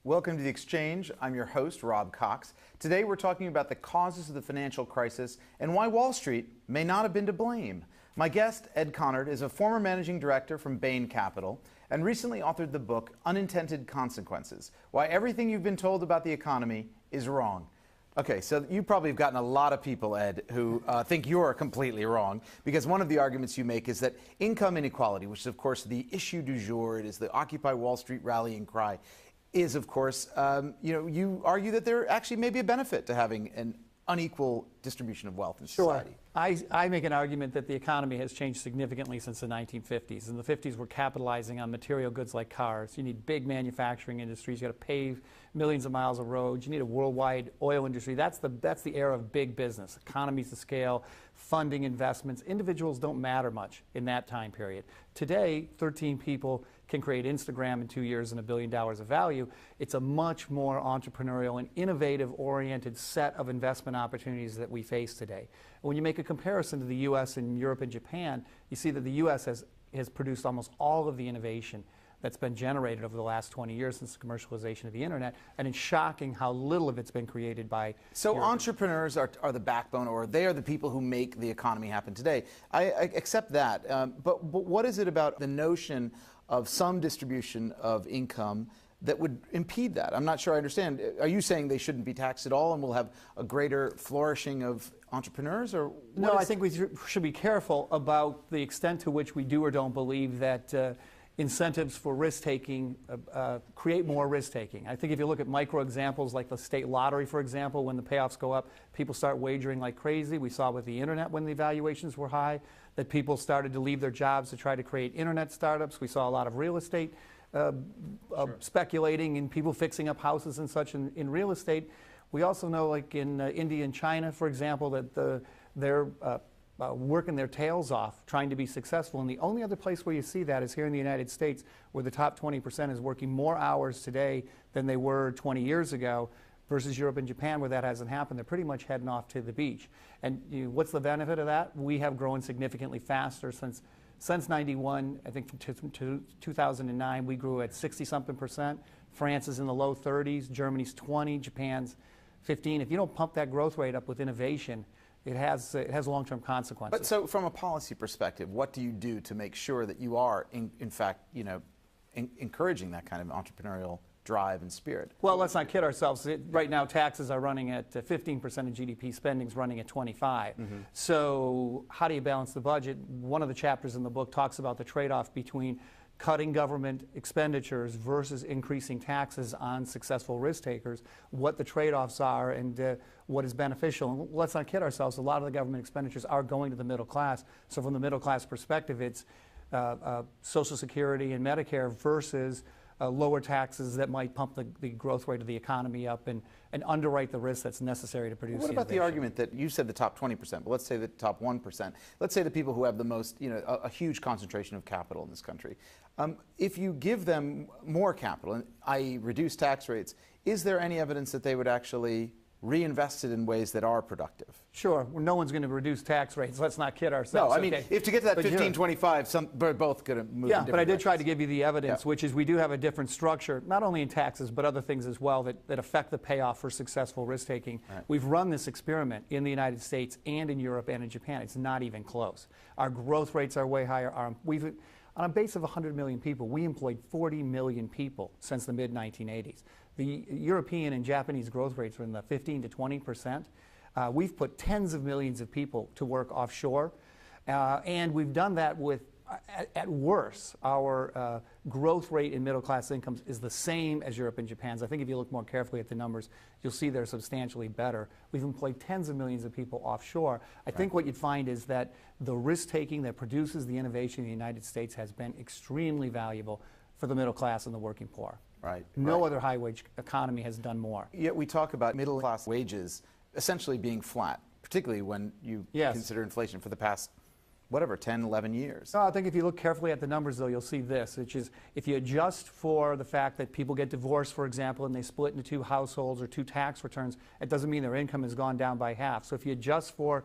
Welcome to The Exchange. I'm your host, Rob Cox. Today we're talking about the causes of the financial crisis and why Wall Street may not have been to blame. My guest, Ed Conard, is a former managing director from Bain Capital and recently authored the book Unintended Consequences: Why Everything You've Been Told About the Economy is Wrong. Okay, so you probably have gotten a lot of people, Ed, who think you're completely wrong, because one of the arguments you make is that income inequality, which is of course the issue du jour, it is the Occupy Wall Street rallying cry, is of course, you argue that there actually may be a benefit to having an unequal distribution of wealth in society. Sure. I make an argument that the economy has changed significantly since the 1950s. In the 50s, we're capitalizing on material goods like cars. You need big manufacturing industries. You got to pave millions of miles of roads. You need a worldwide oil industry. That's the era of big business, economies of scale, funding investments. Individuals don't matter much in that time period. Today, 13 people can create Instagram in 2 years and $1 billion of value. It's a much more entrepreneurial and innovative-oriented set of investment opportunities that we face today. When you make a comparison to the U.S. and Europe and Japan, you see that the U.S. has produced almost all of the innovation that's been generated over the last 20 years since the commercialization of the internet, and it's shocking how little of it's been created by So entrepreneurs are the backbone, or they are the people who make the economy happen today. I accept that, but what is it about the notion of some distribution of income that would impede that? I'm not sure I understand. Are you saying they shouldn't be taxed at all and we'll have a greater flourishing of entrepreneurs? Or no, I think we should be careful about the extent to which we do or don't believe that incentives for risk-taking create more risk-taking. I think if you look at micro examples like the state lottery, for example, when the payoffs go up, people start wagering like crazy. We saw with the internet when the valuations were high that people started to leave their jobs to try to create internet startups. We saw a lot of real estate speculating and people fixing up houses and such in real estate. We also know, like in India and China, for example, that they're working their tails off trying to be successful. And the only other place where you see that is here in the United States, where the top 20% is working more hours today than they were 20 years ago, versus Europe and Japan, where that hasn't happened. They're pretty much heading off to the beach. And what's the benefit of that? We have grown significantly faster since 91. I think from 2009, we grew at 60-something%. France is in the low 30s, Germany's 20, Japan's 15. If you don't pump that growth rate up with innovation, it has long-term consequences. But so from a policy perspective, what do you do to make sure that you are, in fact, encouraging that kind of entrepreneurial drive and spirit? Well, let's not kid ourselves. Right now, taxes are running at 15% of GDP. Spending's running at 25. So how do you balance the budget? One of the chapters in the book talks about the trade-off between cutting government expenditures versus increasing taxes on successful risk takers, what the trade-offs are, and what is beneficial. And let's not kid ourselves, a lot of the government expenditures are going to the middle class. So from the middle class perspective, it's Social Security and Medicare versus lower taxes that might pump the growth rate of the economy up and underwrite the risk that's necessary to produce. What about the argument that you said the top 20%, but let's say the top 1%. Let's say the people who have the most, a huge concentration of capital in this country. If you give them more capital, i.e. reduce tax rates, is there any evidence that they would actually reinvest it in ways that are productive? Sure. Well, no one's going to reduce tax rates. Let's not kid ourselves. No, I mean, if to get to that 15-25, we're both going to move in different but I did directions. try to give you the evidence, which is we do have a different structure, not only in taxes, but other things as well that affect the payoff for successful risk-taking. Right. We've run this experiment in the United States and in Europe and in Japan. It's not even close. Our growth rates are way higher. On a base of 100 million people, we employed 40 million people since the mid-1980s. The European and Japanese growth rates are in the 15 to 20%. We've put tens of millions of people to work offshore, and we've done that with, at worst, our growth rate in middle-class incomes is the same as Europe and Japan's. I think if you look more carefully at the numbers, you'll see they're substantially better. We've employed tens of millions of people offshore. I think what you'd find is that the risk-taking that produces the innovation in the United States has been extremely valuable for the middle class and the working poor. Right. No other high-wage economy has done more. Yet we talk about middle-class wages essentially being flat, particularly when you consider inflation for the past, 10, 11 years. I think if you look carefully at the numbers, though, you'll see this, which is if you adjust for the fact that people get divorced, for example, and they split into two households or two tax returns, it doesn't mean their income has gone down by half. So if you adjust for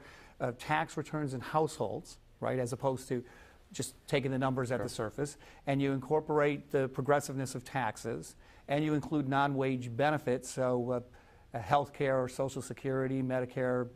tax returns in households, right, as opposed to just taking the numbers at the surface, and you incorporate the progressiveness of taxes, and you include non-wage benefits, so health care or Social Security, Medicare,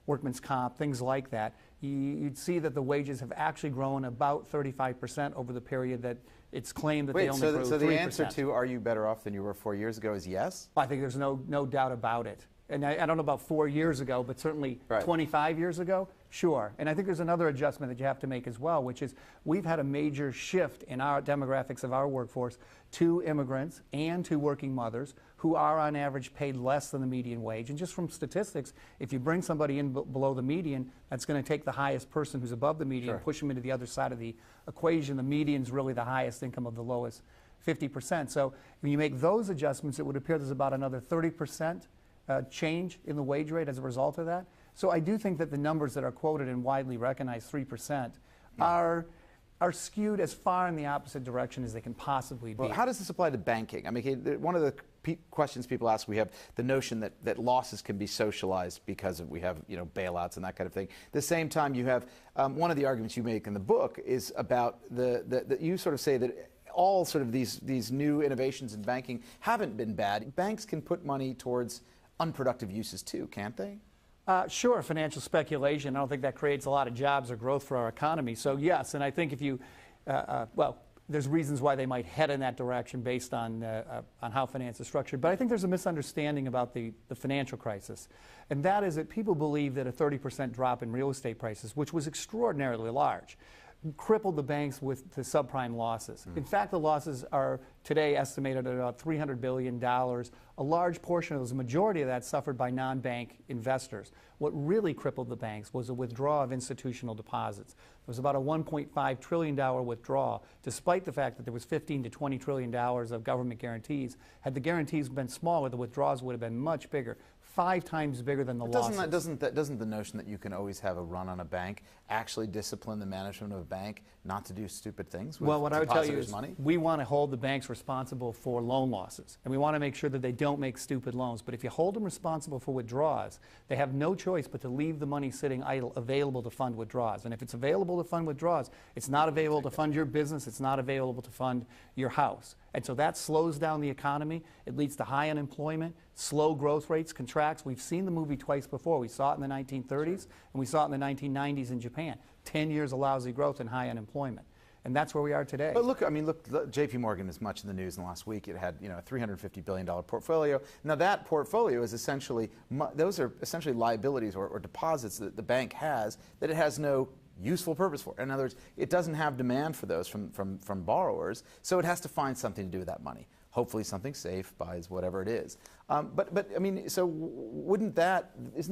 workman's comp, things like that, you'd see that the wages have actually grown about 35% over the period that it's claimed that they only grew 3%. So the answer to are you better off than you were 4 years ago is yes? I think there's no doubt about it. And I don't know about 4 years ago, but certainly 25 years ago, sure. And I think there's another adjustment that you have to make as well, which is we've had a major shift in our demographics of our workforce to immigrants and to working mothers who are on average paid less than the median wage. And just from statistics, if you bring somebody in below the median, that's going to take the highest person who's above the median and push them into the other side of the equation. The median's really the highest income of the lowest 50%. So when you make those adjustments, it would appear there's about another 30% change in the wage rate as a result of that. So I do think that the numbers that are quoted and widely recognized, 3%, are skewed as far in the opposite direction as they can possibly be. Well, how does this apply to banking? I mean, one of the questions people ask, we have the notion that losses can be socialized because we have bailouts and that kind of thing. At the same time, you have one of the arguments you make in the book is about that you sort of say that all sort of these new innovations in banking haven't been bad. Banks can put money towards unproductive uses too, can't they? Sure, financial speculation. I don't think that creates a lot of jobs or growth for our economy. So yes, and I think if you, well, there's reasons why they might head in that direction based on how finance is structured. But I think there's a misunderstanding about the financial crisis. And that is that people believe that a 30% drop in real estate prices, which was extraordinarily large, crippled the banks with the subprime losses. In fact, the losses are today estimated at about $300 billion. A large portion of those, a majority of that, suffered by non-bank investors. What really crippled the banks was a withdrawal of institutional deposits. There was about a $1.5 trillion withdrawal, despite the fact that there was $15 to $20 trillion of government guarantees. Had the guarantees been smaller, the withdrawals would have been much bigger. 5 times bigger than the losses. Doesn't the notion that you can always have a run on a bank actually discipline the management of a bank not to do stupid things with well, what I would tell you is money? We want to hold the banks responsible for loan losses, and we want to make sure that they don't make stupid loans. But if you hold them responsible for withdrawals, they have no choice but to leave the money sitting idle, available to fund withdrawals. And if it's available to fund withdrawals, it's not available to fund your business, it's not available to fund your house. And so that slows down the economy. It leads to high unemployment, slow growth rates, contracts. We've seen the movie twice before. We saw it in the 1930s, and we saw it in the 1990s in Japan. 10 years of lousy growth and high unemployment. And that's where we are today. But look, I mean, look, J.P. Morgan is much in the news in the last week. It had, a $350 billion portfolio. Now that portfolio is essentially, those are essentially liabilities or deposits that the bank has that it has no useful purpose for. In other words, it doesn't have demand for those from borrowers, so it has to find something to do with that money. Hopefully something safe, buys whatever it is. But I mean, so isn't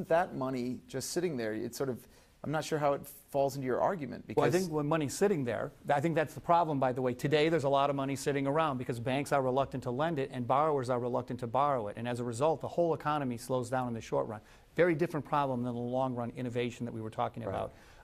that money just sitting there? It's sort of, I'm not sure how it falls into your argument. Because well, I think when money's sitting there, I think that's the problem, by the way. Today, there's a lot of money sitting around because banks are reluctant to lend it and borrowers are reluctant to borrow it. And as a result, the whole economy slows down in the short run. Very different problem than the long-run innovation that we were talking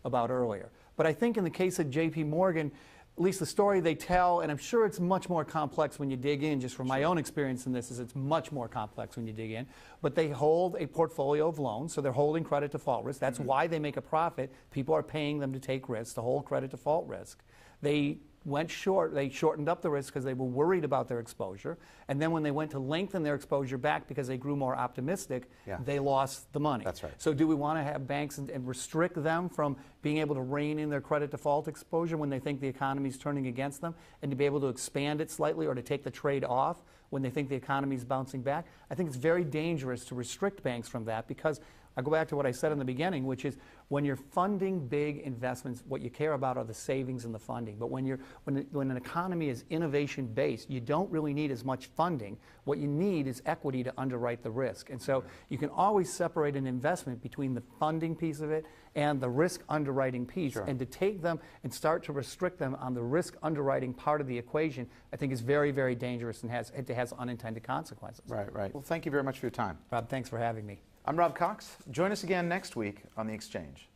about earlier. But I think in the case of J.P. Morgan, at least the story they tell, and I'm sure it's much more complex when you dig in, just from my own experience in this, is it's much more complex when you dig in. But they hold a portfolio of loans, so they're holding credit default risk. That's why they make a profit. People are paying them to take risks, to hold credit default risk. They went short, they shortened up the risk because they were worried about their exposure. And then when they went to lengthen their exposure back because they grew more optimistic, they lost the money. That's right. So do we want to have banks and restrict them from being able to rein in their credit default exposure when they think the economy is turning against them, and to be able to expand it slightly or to take the trade off when they think the economy is bouncing back? I think it's very dangerous to restrict banks from that, because I go back to what I said in the beginning, which is when you're funding big investments, what you care about are the savings and the funding. But when an economy is innovation-based, you don't really need as much funding. What you need is equity to underwrite the risk. And so you can always separate an investment between the funding piece of it and the risk underwriting piece. And to take them and start to restrict them on the risk underwriting part of the equation, I think is very, very dangerous and it has unintended consequences. Right. Well, thank you very much for your time. Rob, thanks for having me. I'm Rob Cox. Join us again next week on The Exchange.